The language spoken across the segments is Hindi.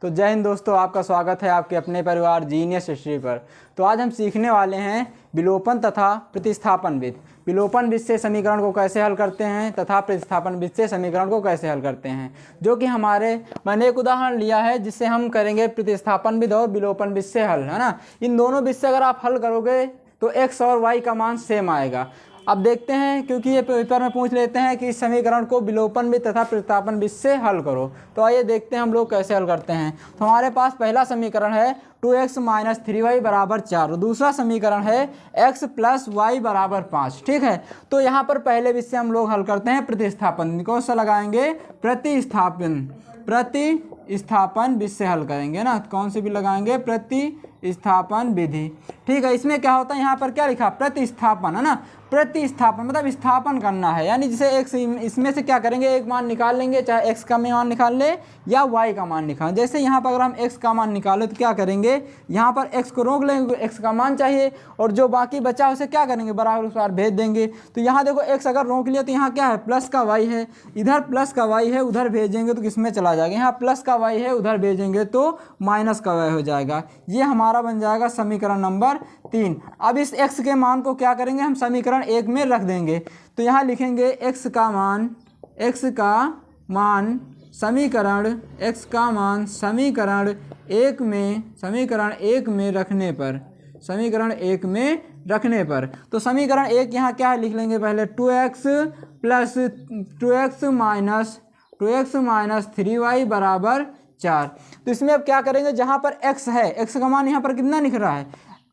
तो जय हिंद दोस्तों, आपका स्वागत है आपके अपने परिवार जीनियस हिस्ट्री पर। तो आज हम सीखने वाले हैं विलोपन तथा प्रतिस्थापन विधि। विलोपन विधि से समीकरण को कैसे हल करते हैं तथा प्रतिस्थापन विधि से समीकरण को कैसे हल करते हैं, जो कि मैंने एक उदाहरण लिया है जिससे हम करेंगे प्रतिस्थापन विधि और विलोपन विधि से हल, है ना। इन दोनों विधि से अगर आप हल करोगे तो x और y का मान सेम आएगा। अब देखते हैं, क्योंकि ये पेपर में पूछ लेते हैं कि इस समीकरण को विलोपन विधि तथा प्रतिस्थापन विधि से हल करो। तो आइए देखते हैं हम लोग कैसे हल करते हैं। तो हमारे पास पहला समीकरण है 2x - 3y = 4। दूसरा समीकरण है x + y = 5। ठीक है, तो यहाँ पर पहले विधि से हम लोग हल करते हैं प्रतिस्थापन। कौन सा लगाएंगे? प्रतिस्थापन विधि से हल करेंगे ना। कौन सी भी लगाएंगे? प्रतिस्थापन विधि। ठीक है, इसमें क्या होता है, यहाँ पर क्या लिखा? प्रतिस्थापन, है ना। प्रतिस्थापन मतलब स्थापन करना है, यानी जिसे x इसमें से क्या करेंगे, एक मान निकाल लेंगे, चाहे x का मान निकाल ले या y का मान निकाल। जैसे यहाँ पर अगर हम x का मान निकालें तो क्या करेंगे, यहाँ पर x को रोक लेंगे, x का मान चाहिए, और जो बाकी बचा उसे क्या करेंगे, बराबर उस पार भेज देंगे। तो यहाँ देखो x अगर रोक लिया तो यहाँ क्या है, प्लस का y है, इधर प्लस का y है, उधर भेजेंगे तो किस में चला जाएगा, यहाँ प्लस का y है, उधर भेजेंगे तो माइनस का y हो जाएगा। ये हमारा बन जाएगा समीकरण नंबर 3। अब इस x के मान को क्या करेंगे, हम समीकरण 1 में रख देंगे। तो यहाँ लिखेंगे x का मान समीकरण समीकरण 1 में रखने पर तो समीकरण 1 यहाँ क्या है, लिख लेंगे पहले 2x - 3y = 4। तो इसमें अब क्या करेंगे, जहाँ पर x है, x का मान यहाँ पर कितना लिख रहा है,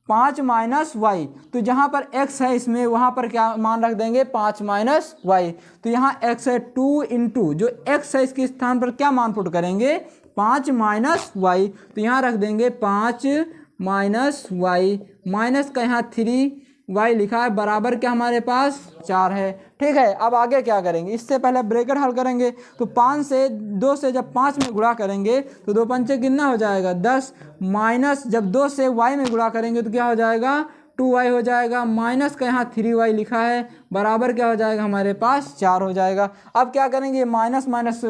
5 - y। तो जहाँ पर x है इसमें, वहाँ पर क्या मान रख देंगे, 5 - y। तो यहाँ x है 2 इंटू जो x है इसके स्थान पर क्या मान पुट करेंगे, 5 - y। तो यहाँ रख देंगे 5 - y, माइनस का यहाँ 3y लिखा है, बराबर क्या हमारे पास 4 है। ठीक है, अब आगे क्या करेंगे, इससे पहले ब्रैकेट हल करेंगे। तो 2 से जब 5 में गुणा करेंगे तो 2 पंचे कितना हो जाएगा, 10, माइनस जब 2 से y में गुणा करेंगे तो क्या हो जाएगा, 2y हो जाएगा, माइनस का यहाँ 3y लिखा है, बराबर क्या हो जाएगा, हमारे पास 4 हो जाएगा। अब क्या करेंगे, माइनस माइनस,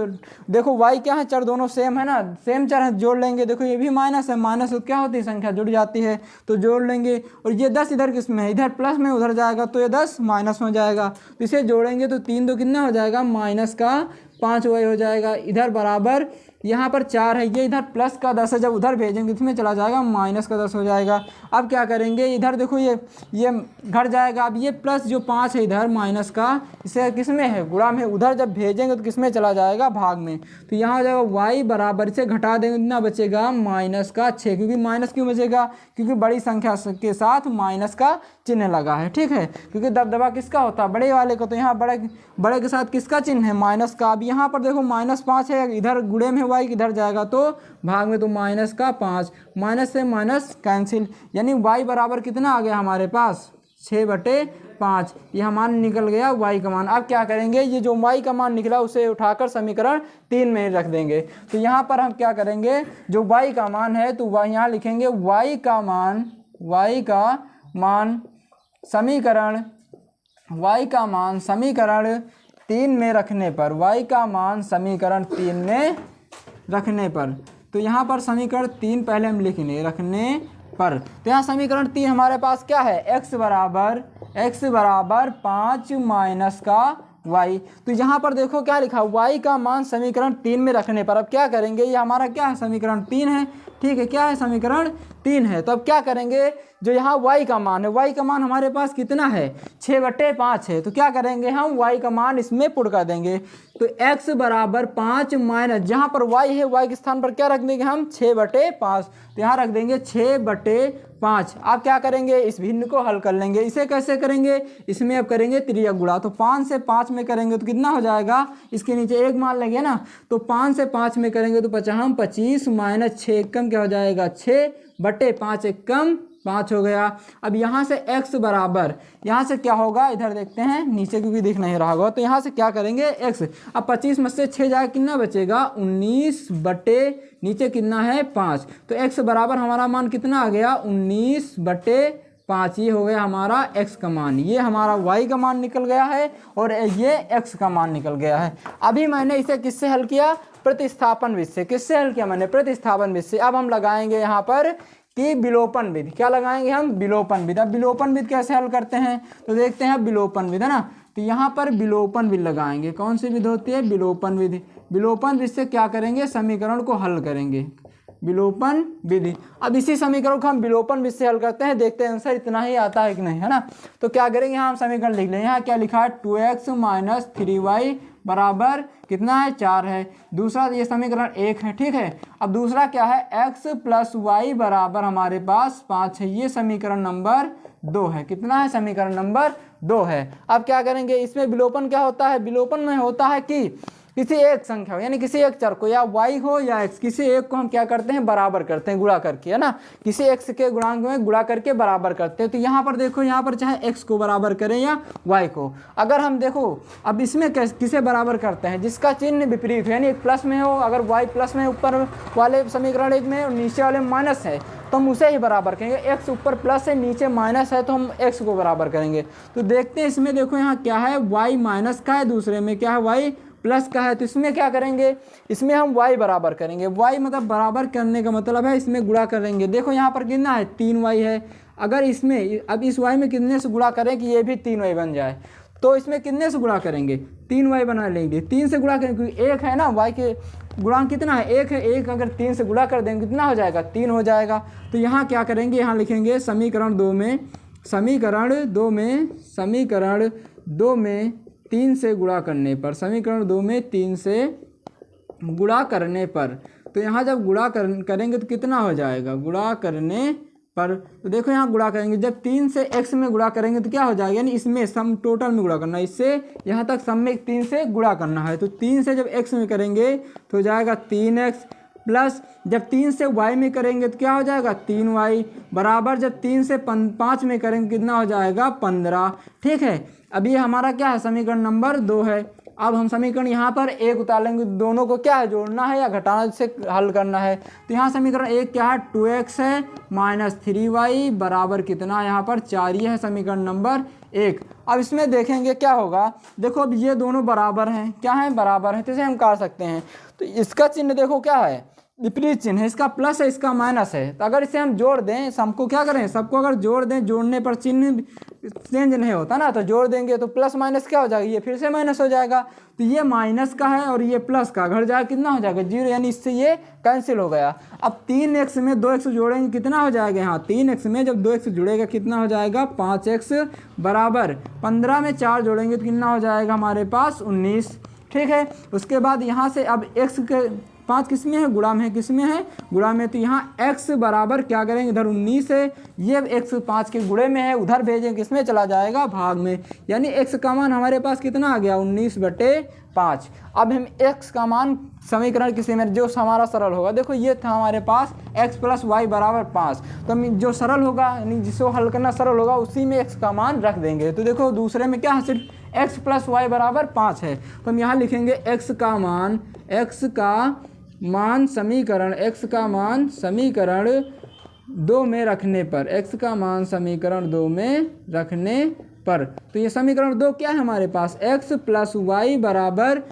देखो y क्या है, चर दोनों सेम है ना, सेम चर है, जोड़ लेंगे। देखो ये भी माइनस है, माइनस तो क्या होती है, संख्या जुड़ जाती है, तो जोड़ लेंगे। और ये 10 इधर किस में है, इधर प्लस में, उधर जाएगा तो ये 10 माइनस में हो जाएगा। तो इसे जोड़ेंगे तो 3 2 कितना हो जाएगा, माइनस का 5y हो जाएगा, इधर बराबर यहाँ पर 4 है, ये इधर प्लस का 10 है, जब उधर भेजेंगे इसमें चला जाएगा, माइनस का 10 हो जाएगा। अब क्या करेंगे, इधर देखो ये घट जाएगा। अब ये प्लस जो 5 है इधर माइनस का, इसे किस में है, गुणा में, उधर जब भेजेंगे तो किस में चला जाएगा, भाग में। तो यहाँ हो जाएगा y बराबर, इसे घटा देंगे, इतना बचेगा माइनस का 6। क्योंकि माइनस क्यों बचेगा, क्योंकि बड़ी संख्या के साथ माइनस का चिन्ह लगा है। ठीक है, क्योंकि दबदबा किसका होता है, बड़े वाले को, तो यहाँ बड़े के साथ किसका चिन्ह है, माइनस का। अब यहाँ पर देखो -5 है, इधर गुणे में y इधर जाएगा तो भाग में, तो माइनस का 5, माइनस से माइनस कैंसिल, यानी y बराबर कितना आ गया हमारे पास, 6/5। ये हमारा निकल गया y का मान। अब क्या करेंगे, ये जो y का मान निकला उसे उठाकर समीकरण 3 में रख देंगे। तो यहाँ पर हम क्या करेंगे, जो y का मान है तो यहाँ लिखेंगे y का मान समीकरण 3 में रखने पर, y का मान समीकरण 3 में रखने पर। तो यहाँ पर समीकरण 3 पहले हम लिखेंगे, रखने पर। तो यहाँ समीकरण 3 हमारे पास क्या है, x बराबर 5 माइनस का y। तो यहाँ पर देखो क्या लिखा, y का मान समीकरण 3 में रखने पर। अब क्या करेंगे, ये हमारा क्या है, समीकरण 3 है। ठीक है, क्या है, समीकरण 3 है। तो अब क्या करेंगे, जो यहाँ y का मान है, y का मान हमारे पास कितना है, 6/5 है। तो क्या करेंगे, हम y का मान इसमें पुट कर देंगे। तो x बराबर 5 माइनस, जहाँ पर y है y के स्थान पर क्या रख देंगे हम, 6/5। तो यहाँ रख देंगे 6/5। अब क्या करेंगे, इस भिन्न को हल कर लेंगे। इसे कैसे करेंगे, इसमें अब करेंगे त्रिज्या गुणा। तो 5 से 5 में करेंगे तो कितना हो जाएगा, इसके नीचे 1 मान लेंगे ना, तो 5 से 5 में करेंगे तो 25 माइनस 6 कम क्या हो जाएगा, 6/5 1 कम 5 हो गया। अब यहाँ से x बराबर, यहाँ से क्या होगा, इधर देखते हैं नीचे, क्योंकि दिख नहीं रहा होगा। तो यहाँ से क्या करेंगे, x, अब 25 में से 6 जाएगा, कितना बचेगा, 19 बटे नीचे कितना है 5। तो x बराबर हमारा मान कितना आ गया, 19/5। ये हो गया हमारा x का मान, ये हमारा y का मान निकल गया है और ये x का मान निकल गया है। अभी मैंने इसे किससे हल किया, प्रतिस्थापन विधि से। किससे हल किया मैंने? प्रतिस्थापन विधि से। अब हम लगाएंगे यहाँ पर कि विलोपन विधि। क्या लगाएंगे हम? विलोपन विधि। अब विलोपन विधि कैसे हल करते हैं तो देखते हैं। विलोपन विधि है ना, तो यहाँ पर विलोपन विधि लगाएंगे। कौन सी विधि होती है? विलोपन विधि। विलोपन विधि से क्या करेंगे? समीकरण को हल करेंगे, विलोपन विधि। अब इसी समीकरण को हम विलोपन विधि से हल करते हैं, देखते हैं आंसर इतना ही आता है कि नहीं, है ना। तो क्या करेंगे, यहाँ हम समीकरण लिख लें। यहाँ क्या लिखा है? 2x माइनस 3y बराबर कितना है? 4 है। दूसरा ये समीकरण 1 है, ठीक है। अब दूसरा क्या है? x प्लस वाई बराबर हमारे पास 5 है। ये समीकरण नंबर 2 है। कितना है? समीकरण नंबर 2 है। अब क्या करेंगे, इसमें विलोपन क्या होता है? विलोपन में होता है कि किसी एक संख्या हो, यानी किसी एक चर को, या y हो या x, किसी एक को हम क्या करते हैं? बराबर करते हैं, गुणा करके, है ना। किसी x के गुणांक में गुणा करके बराबर करते हैं। तो यहाँ पर देखो, यहाँ पर चाहे x को बराबर करें या y को। अगर हम देखो अब इसमें किसे बराबर करते हैं? जिसका चिन्ह विपरीत है, यानी एक प्लस में हो, अगर y प्लस में ऊपर वाले समीकरण एक में और नीचे वाले माइनस है तो हम उसे ही बराबर करेंगे। x ऊपर प्लस है, नीचे माइनस है, तो हम x को बराबर करेंगे। तो देखते हैं इसमें, देखो यहाँ क्या है? y माइनस का है, दूसरे में क्या है? y प्लस का है। तो इसमें क्या करेंगे? इसमें हम y बराबर करेंगे। y मतलब बराबर करने का मतलब है इसमें गुणा करेंगे। देखो यहाँ पर कितना है? 3y है। अगर इसमें अब इस y में कितने से गुणा करें कि ये भी 3y बन जाए, तो इसमें कितने से गुणा करेंगे? 3y बना लेंगे। 3 से गुणा करेंगे क्योंकि 1 है ना, y के गुणांक कितना है? 1 है। 1 अगर 3 से गुणा कर देंगे कितना हो जाएगा? 3 हो जाएगा। तो यहाँ क्या करेंगे? यहाँ लिखेंगे समीकरण 2 में 3 से गुणा करने पर, समीकरण 2 में 3 से गुणा करने पर, तो यहाँ जब गुणा करेंगे तो कितना हो जाएगा? गुणा करने पर, तो देखो यहाँ गुणा करेंगे, जब 3 से x में गुणा करेंगे तो क्या हो जाएगा? यानी इसमें सम टोटल में गुणा करना है, इससे यहाँ तक सम में 3 से गुणा करना है। तो 3 से जब x में करेंगे तो हो जाएगा 3x, प्लस जब 3 से y में करेंगे तो क्या हो जाएगा? 3y, बराबर जब 3 से 5 में करेंगे कितना हो जाएगा? 15। ठीक है। अब ये हमारा क्या है? समीकरण नंबर 2 है। अब हम समीकरण यहाँ पर 1 उतार लेंगे, दोनों को क्या है? जोड़ना है या घटाना से हल करना है। तो यहाँ समीकरण 1 क्या है? 2x है माइनस 3y बराबर कितना? यहाँ पर 4। ये है समीकरण नंबर 1। अब इसमें देखेंगे क्या होगा। देखो अब ये दोनों बराबर हैं, क्या है? बराबर है, तो इसे हम काट सकते हैं। तो इसका चिन्ह देखो क्या है? विपरीत चिन्ह है। इसका प्लस है, इसका माइनस है। तो अगर इसे हम जोड़ दें, सबको क्या करें? सबको अगर जोड़ दें, जोड़ने पर चिन्ह चेंज नहीं होता ना, तो जोड़ देंगे तो प्लस माइनस क्या हो जाएगा? ये फिर से माइनस हो जाएगा। तो ये माइनस का है और ये प्लस का, घर जाए कितना हो जाएगा? 0, यानी इससे ये कैंसिल हो गया। अब 3x में 2x जोड़ेंगे कितना हो जाएगा? यहाँ 3x में जब 2x जुड़ेगा कितना हो जाएगा? 5x बराबर 15 में 4 जोड़ेंगे तो कितना हो जाएगा हमारे पास? 19। ठीक है। उसके बाद यहाँ से अब x के 5 किस में है? गुणा में है। किस में है? गुणा में। तो यहाँ x बराबर क्या करेंगे? इधर 19 है, ये x 5 के गुणे में है, उधर भेजेंगे, किस में चला जाएगा? भाग में। यानी x का मान हमारे पास कितना आ गया? 19/5। अब हम x का मान समीकरण किसी में जो हमारा सरल होगा, देखो ये था हमारे पास x प्लस वाई बराबर 5। तो हम जो सरल होगा, यानी जिसको हल करना सरल होगा, उसी में x का मान रख देंगे। तो देखो दूसरे में क्या है? सिर्फ x प्लस वाई बराबर 5 है। तो हम यहाँ लिखेंगे x का मान समीकरण 2 में रखने पर, x का मान समीकरण 2 में रखने पर। तो ये समीकरण 2 क्या है हमारे पास? x प्लस वाई बराबर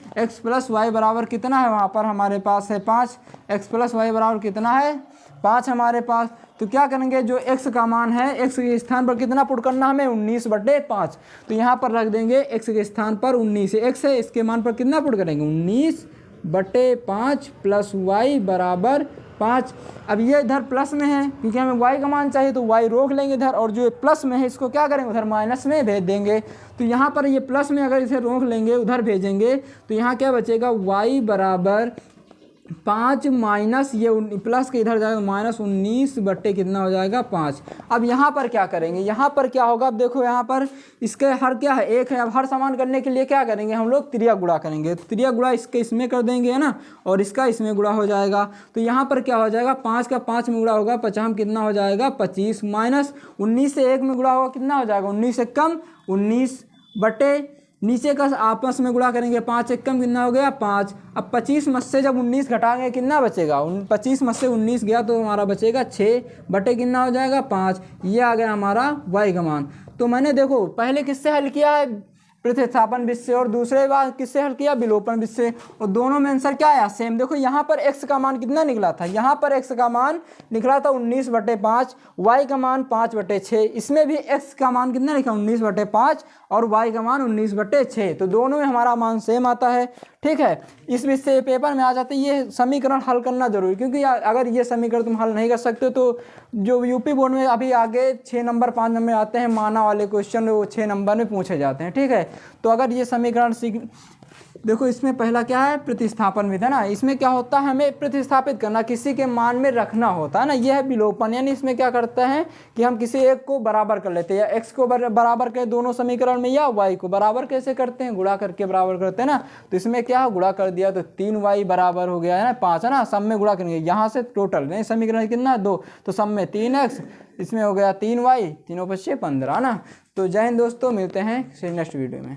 कितना है? वहाँ पर हमारे पास है 5। x प्लस वाई बराबर कितना है? 5 हमारे पास। तो क्या करेंगे? जो x का मान है, x के स्थान पर कितना पुट करना हमें? 19/5। तो यहाँ पर रख देंगे x के स्थान पर 19, x है, इसके मान पर कितना पुट करेंगे? 19/5 प्लस वाई बराबर 5। अब ये इधर प्लस में है क्योंकि हमें y का मान चाहिए, तो y रोक लेंगे इधर, और जो प्लस में है इसको क्या करेंगे? उधर माइनस में भेज देंगे। तो यहाँ पर ये प्लस में अगर इसे रोक लेंगे, उधर भेजेंगे, तो यहाँ क्या बचेगा? y बराबर 5 माइनस ये प्लस के इधर जाएगा, माइनस 19 बट्टे कितना हो जाएगा? 5। अब यहाँ पर क्या करेंगे? यहाँ पर क्या होगा? अब देखो यहाँ पर इसके हर क्या है? 1 है। अब हर समान करने के लिए क्या करेंगे? हम लोग त्रिया गुणा करेंगे। तो त्रिया गुणा इसके इसमें कर देंगे, है ना, और इसका इसमें गुणा हो जाएगा। तो यहाँ पर क्या हो जाएगा? 5 का 5 में गुणा होगा, 50 कितना हो जाएगा? 25, माइनस 19 से 1 में गुणा होगा, कितना हो जाएगा? 19 से कम 19 बटे नीचे का आपस में गुणा करेंगे, 5 एक कम कितना हो गया? 5। अब 25 में से जब 19 घटाएंगे कितना बचेगा? 25 में से 19 गया तो हमारा बचेगा 6 बटे कितना हो जाएगा? 5। ये आ गया हमारा y का मान। तो मैंने देखो पहले किससे हल किया है? प्रतिस्थापन विधि से और दूसरे बार किससे हल किया, विलोपन विधि से। और दोनों में आंसर क्या आया, सेम। देखो यहाँ पर x का मान कितना निकला था, यहाँ पर x का मान निकला था 19/5, y का मान 5/6। इसमें भी x का मान कितना लिखा, 19/5 और y का मान 19/6। तो दोनों में हमारा मान सेम आता है। ठीक है, इस विधि से पेपर में आ जाते हैं। ये समीकरण हल करना जरूरी, क्योंकि अगर ये समीकरण तुम हल नहीं कर सकते तो जो यूपी बोर्ड में अभी आगे 6 नंबर 5 नंबर आते हैं माना वाले क्वेश्चन, वो 6 नंबर में पूछे जाते हैं। ठीक है, तो अगर ये समीकरण देखो, इसमें पहला क्या है, प्रतिस्थापन विधि है ना। इसमें क्या होता है, हमें प्रतिस्थापित करना, किसी के मान में रखना होता है ना। यह है विलोपन, यानी इसमें क्या करते हैं कि हम किसी एक को बराबर कर लेते हैं, या x को बराबर करें दोनों समीकरण में, या y को बराबर कैसे करते हैं, गुणा करके बराबर करते हैं ना। तो इसमें क्या गुणा कर दिया तो 3y बराबर हो गया है ना 5, है ना। सब में गुणा करेंगे, यहाँ से टोटल नहीं, समीकरण कितना 2, तो सब में 3x, इसमें हो गया 3y, 3 × 5 = 15, है ना। तो जय हिंद दोस्तों, मिलते हैं नेक्स्ट वीडियो में।